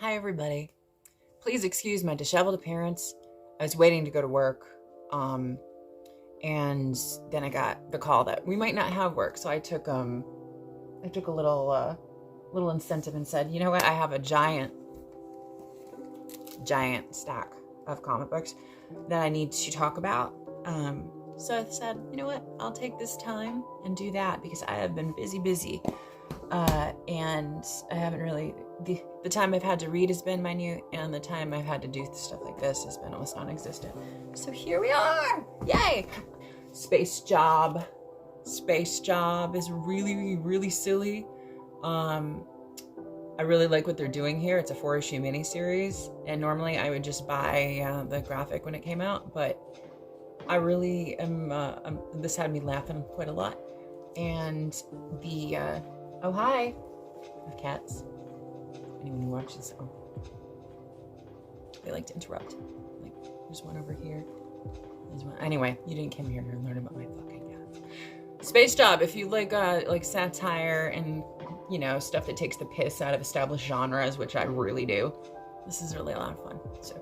Hi, everybody. Please excuse my disheveled appearance. I was waiting to go to work, and then I got the call that we might not have work. So I took a little incentive and said, you know what? I have a giant stack of comic books that I need to talk about. So I said, you know what? I'll take this time and do that because I have been busy. And I haven't really, the time I've had to read has been minute, and the time I've had to do stuff like this has been almost non-existent. So here we are! Yay! Space Job is really silly. I really like what they're doing here. It's a 4-issue miniseries, and normally I would just buy the graphic when it came out, but I really am, this had me laughing quite a lot. And the, oh hi, I have cats. Anyone who watches, they like to interrupt. Like, there's one over here. There's one. Anyway, you didn't come here to learn about my fucking cats. Space Job, if you like satire and, you know, stuff that takes the piss out of established genres, which I really do, this is really a lot of fun. So,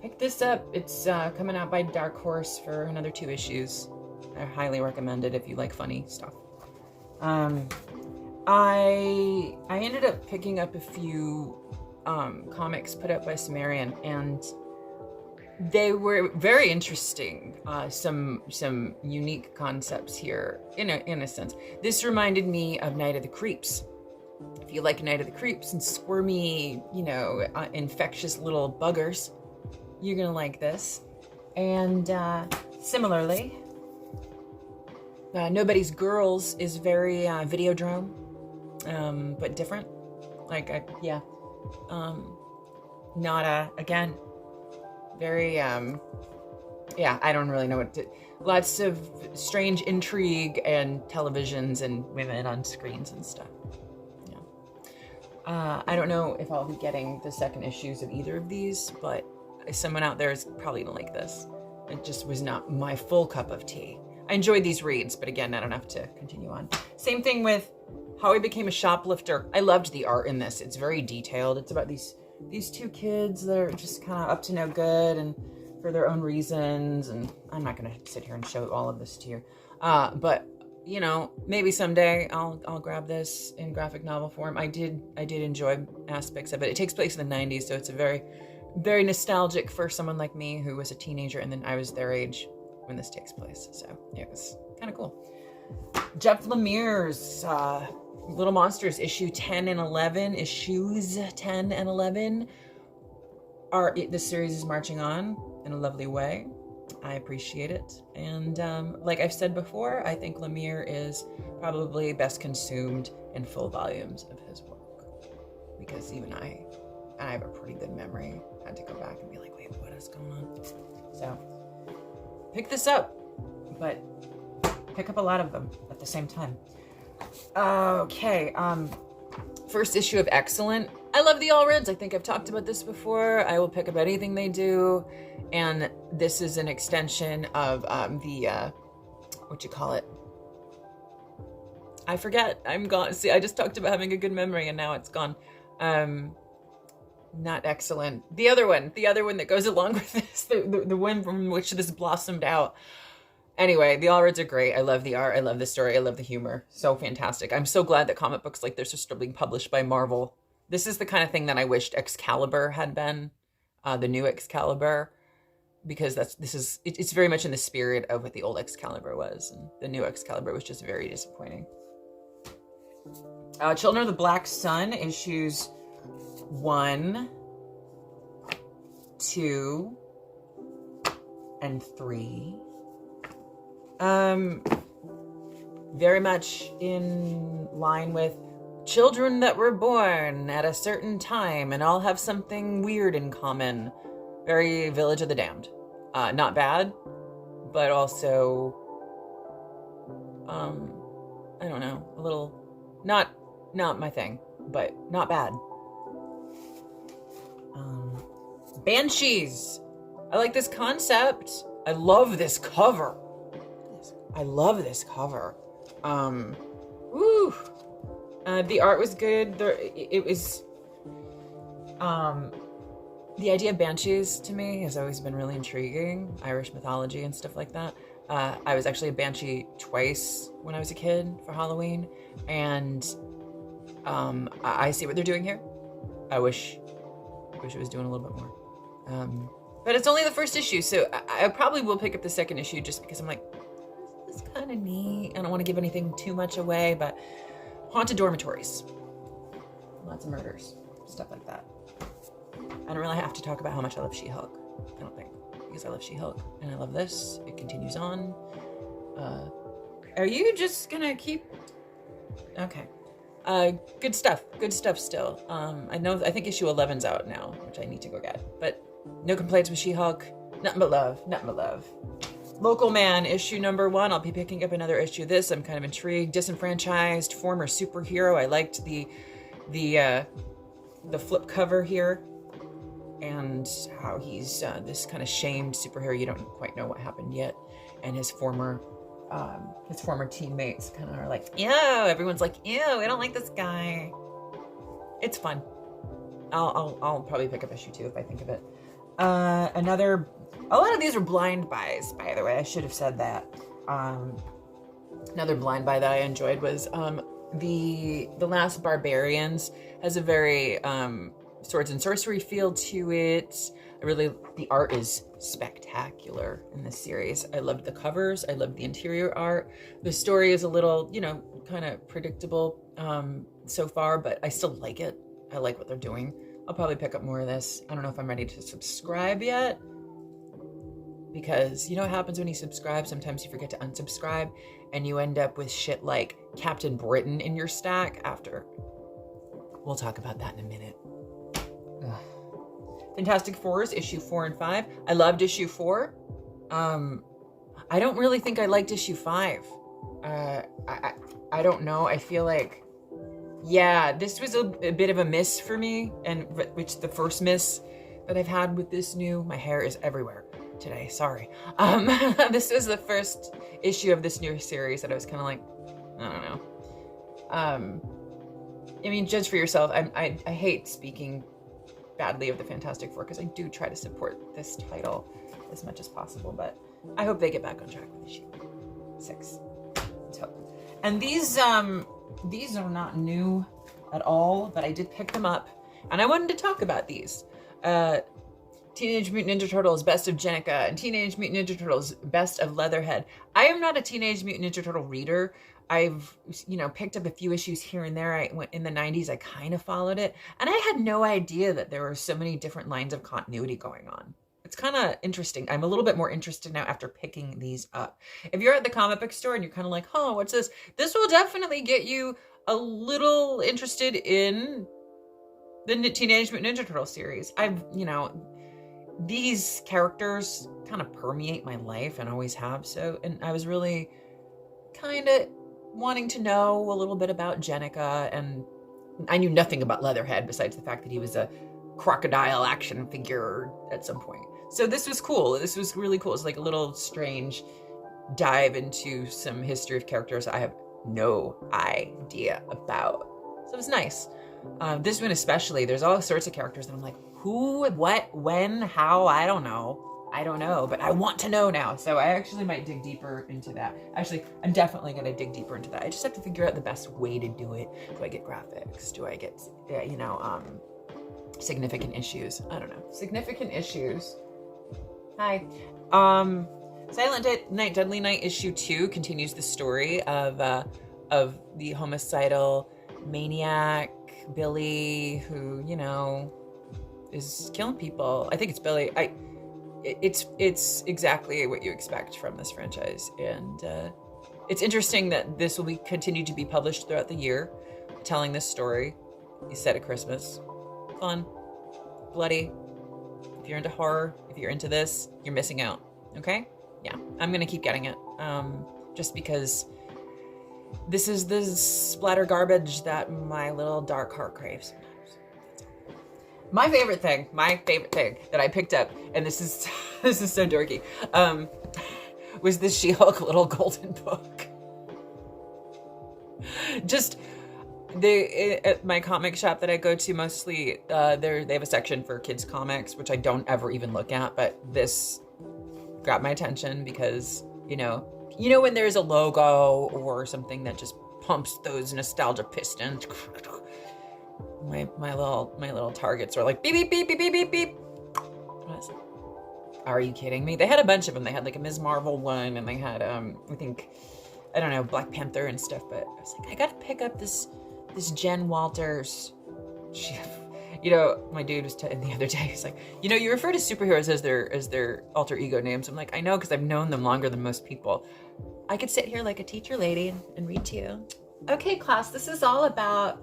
pick this up. It's coming out by Dark Horse for another 2 issues. I highly recommend it if you like funny stuff. I ended up picking up a few comics put up by Sumerian, and they were very interesting. Some unique concepts here, in a sense. This reminded me of Night of the Creeps. If you like Night of the Creeps and squirmy, you know, infectious little buggers, you're gonna like this. And similarly, Nobody's Girls is very Videodrome, but different. Not again, very I don't really know what to. Lots of strange intrigue and televisions and women on screens and stuff. Yeah. I don't know if I'll be getting the second issues of either of these, but someone out there is probably gonna like this. It just was not my full cup of tea. I enjoyed these reads, but again, not enough to continue on. Same thing with How I Became a Shoplifter. I loved the art in this. It's very detailed. It's about these 2 kids that are just kind of up to no good and for their own reasons. And I'm not going to sit here and show all of this to you. But you know, maybe someday I'll grab this in graphic novel form. I did enjoy aspects of it. It takes place in the 90s, so it's a very, very nostalgic for someone like me who was a teenager, and then I was their age when this takes place. So it was kind of cool. Jeff Lemire's Little Monsters issues 10 and 11 this series is marching on in a lovely way. I appreciate it. And like I've said before, I think Lemire is probably best consumed in full volumes of his work, because even I have a pretty good memory. I had to go back and be like, wait, what is going on? So pick this up, but pick up a lot of them at the same time. Okay, first issue of Excellent. I love the Allreds. I think I've talked about this before. I will pick up anything they do, and this is an extension of what you call it? I forget. I'm gone. See, I just talked about having a good memory, and now it's gone. Not Excellent. The other one that goes along with this, the one from which this blossomed out. Anyway, the Allreds are great. I love the art. I love the story. I love the humor. So fantastic. I'm so glad that comic books like this are still being published by Marvel. This is the kind of thing that I wished Excalibur had been, the new Excalibur, because it's very much in the spirit of what the old Excalibur was, and the new Excalibur was just very disappointing. Children of the Black Sun issues 1, 2, and 3. Very much in line with children that were born at a certain time and all have something weird in common. Very Village of the Damned. Not bad, but also, I don't know, a little, not my thing, but not bad. Banshees. I like this concept. I love this cover. The art was good. It was The idea of banshees to me has always been really intriguing, Irish mythology and stuff like that. I was actually a banshee twice when I was a kid for Halloween, and I see what they're doing here. I wish it was doing a little bit more. But it's only the first issue, so I probably will pick up the second issue just because I'm like, this is kind of neat. I don't want to give anything too much away, but haunted dormitories, lots of murders, stuff like that. I don't really have to talk about how much I love She-Hulk, I don't think, because I love She-Hulk and I love this. It continues on. Are you just gonna keep? Okay. Good stuff still. I think issue 11's out now, which I need to go get, but no complaints with She-Hulk. Nothing but love. Local Man, issue number 1. I'll be picking up another issue of this. I'm kind of intrigued. Disenfranchised, former superhero. I liked the flip cover here, and how he's this kind of shamed superhero. You don't quite know what happened yet, and his former teammates kind of are like, ew. Everyone's like, ew, I don't like this guy. It's fun. I'll probably pick up issue 2 if I think of it. A lot of these are blind buys, by the way. I should have said that. Another blind buy that I enjoyed was the Last Barbarians. Has a very swords and sorcery feel to it. The art is spectacular in this series. I loved the covers. I loved the interior art. The story is a little, kind of predictable so far, but I still like it. I like what they're doing. I'll probably pick up more of this. I don't know if I'm ready to subscribe yet, because you know what happens when you subscribe? Sometimes you forget to unsubscribe and you end up with shit like Captain Britain in your stack after. We'll talk about that in a minute. Ugh. Fantastic Fours, issue 4 and 5. I loved issue 4. I don't really think I liked issue 5. I don't know. I feel like, yeah, this was a bit of a miss for me, and which the first miss that I've had with this new, my hair is everywhere today, sorry. This was the first issue of this new series that I was kind of like, I don't know. I mean, judge for yourself. I hate speaking badly of the Fantastic Four, because I do try to support this title as much as possible, but I hope they get back on track with issue 6. Let's hope. And these are not new at all, but I did pick them up, and I wanted to talk about these. Teenage Mutant Ninja Turtles Best of Jennika and Teenage Mutant Ninja Turtles Best of Leatherhead. I am not a Teenage Mutant Ninja Turtle reader. I've, picked up a few issues here and there. I went in the 90s, I kind of followed it, and I had no idea that there were so many different lines of continuity going on. It's kind of interesting. I'm a little bit more interested now after picking these up. If you're at the comic book store and you're kind of like, oh, what's this? This will definitely get you a little interested in the Teenage Mutant Ninja Turtle series. These characters kind of permeate my life and always have so. And I was really kind of wanting to know a little bit about Jennika, and I knew nothing about Leatherhead besides the fact that he was a crocodile action figure at some point. So this was cool. This was really cool. It's like a little strange dive into some history of characters I have no idea about. So it was nice. This one especially, there's all sorts of characters that I'm like, who, what, when, how, I don't know, but I want to know now. So I actually might dig deeper into that. Actually, I'm definitely going to dig deeper into that. I just have to figure out the best way to do it. Do I get graphics? Do I get, significant issues? I don't know. Significant issues. Hi. Silent Night, Deadly Night issue 2 continues the story of the homicidal maniac Billy who, is killing people. I think it's Billy. It's exactly what you expect from this franchise, and it's interesting that this will continue to be published throughout the year, telling this story. He's set at Christmas. Fun, bloody. If you're into horror, if you're into this, you're missing out. Okay? Yeah, I'm gonna keep getting it, just because this is the splatter garbage that my little dark heart craves. My favorite thing that I picked up, and this is so dorky, was this She-Hulk little golden book. Just At my comic shop that I go to mostly, they have a section for kids comics, which I don't ever even look at, but this grabbed my attention because, you know when there's a logo or something that just pumps those nostalgia pistons. My little targets are like beep beep beep beep beep beep beep. Are you kidding me? They had a bunch of them. They had like a Ms. Marvel one, and they had I don't know, Black Panther and stuff. But I was like, I gotta pick up this Jen Walters. My dude was the other day. He's like, you refer to superheroes as their alter ego names. I'm like, I know, because I've known them longer than most people. I could sit here like a teacher lady and read to you. Okay, class, this is all about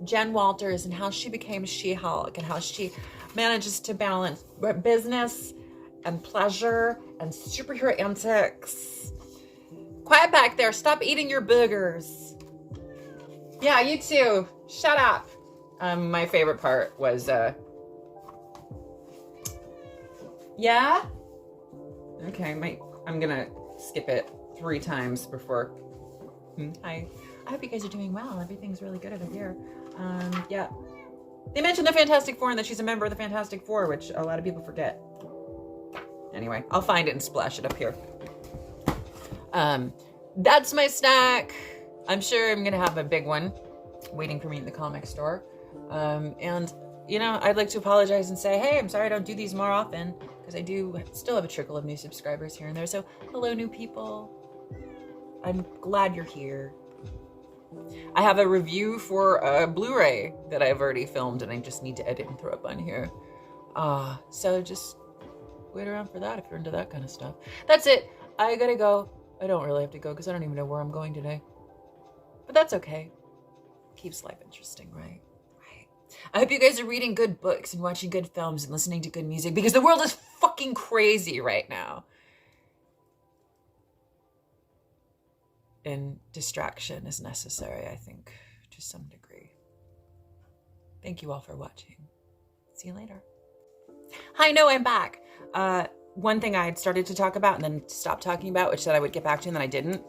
Jen Walters and how she became She-Hulk and how she manages to balance business and pleasure and superhero antics. Quiet back there. Stop eating your boogers. Yeah, you too. Shut up. My favorite part was, yeah? Okay, I'm gonna skip it 3 times before. Hi. I hope you guys are doing well. Everything's really good over here. Yeah. They mentioned the Fantastic Four and that she's a member of the Fantastic Four, which a lot of people forget. Anyway, I'll find it and splash it up here. That's my snack. I'm sure I'm gonna have a big one waiting for me in the comic store. And I'd like to apologize and say, hey, I'm sorry I don't do these more often, because I do still have a trickle of new subscribers here and there. So hello, new people. I'm glad you're here. I have a review for a Blu-ray that I've already filmed, and I just need to edit and throw up on here. So just wait around for that if you're into that kind of stuff. That's it. I gotta go. I don't really have to go because I don't even know where I'm going today. But that's okay. Keeps life interesting, right? Right. I hope you guys are reading good books and watching good films and listening to good music, because the world is fucking crazy right now. And distraction is necessary, I think, to some degree. Thank you all for watching. See you later. Hi, no, I'm back. One thing I had started to talk about and then stopped talking about, which said I would get back to and then I didn't,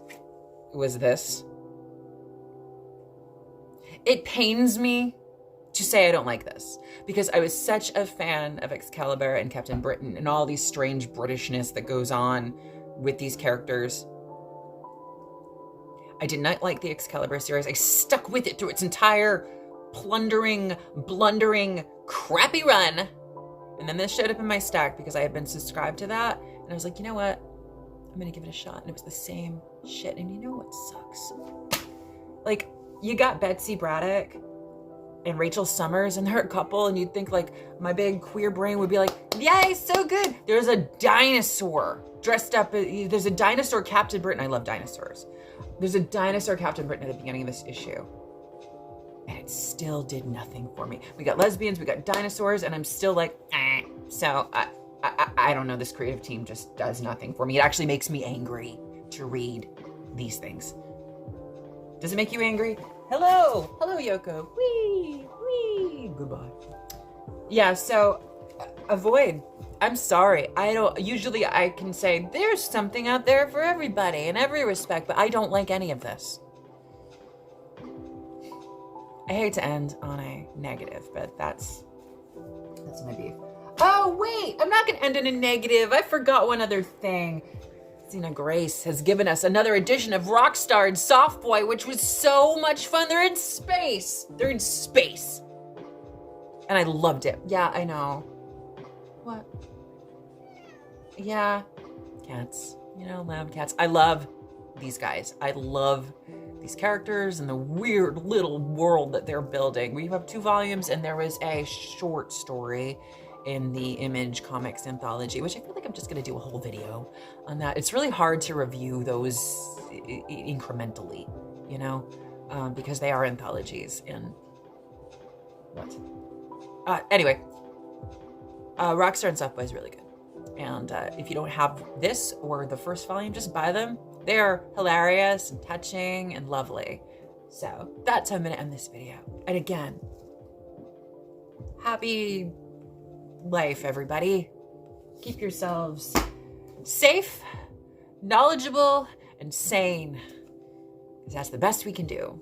was this. It pains me to say I don't like this, because I was such a fan of Excalibur and Captain Britain and all these strange Britishness that goes on with these characters. I did not like the Excalibur series. I stuck with it through its entire plundering, blundering, crappy run. And then this showed up in my stack because I had been subscribed to that. And I was like, you know what? I'm going to give it a shot. And it was the same shit. And you know what sucks? Like, you got Betsy Braddock and Rachel Summers, and they're a couple. And you'd think, like, my big queer brain would be like, yay, so good. There's a dinosaur dressed up. There's a dinosaur Captain Britain. I love dinosaurs. There's a dinosaur Captain Britain at the beginning of this issue. And it still did nothing for me. We got lesbians, we got dinosaurs, and I'm still like, eh. So I don't know, this creative team just does nothing for me. It actually makes me angry to read these things. Does it make you angry? Hello, Yoko. Wee, goodbye. Yeah, so avoid. I'm sorry. Usually I can say there's something out there for everybody in every respect, but I don't like any of this. I hate to end on a negative, but that's my beef. Oh, wait, I'm not gonna end on a negative. I forgot one other thing. Zena Grace has given us another edition of Rockstar and Soft Boy, which was so much fun. They're in space. And I loved it. Yeah, I know. What? Yeah, cats. Loud cats. I love these guys. I love these characters and the weird little world that they're building. We have 2 volumes, and there was a short story in the Image Comics anthology, which I feel like I'm just going to do a whole video on that. It's really hard to review those incrementally, because they are anthologies. And anyway, Rockstar and Soft Boy is really good. And if you don't have this or the first volume, just buy them. They are hilarious and touching and lovely. So that's how I'm going to end this video. And again, happy life, everybody. Keep yourselves safe, knowledgeable, and sane, because that's the best we can do.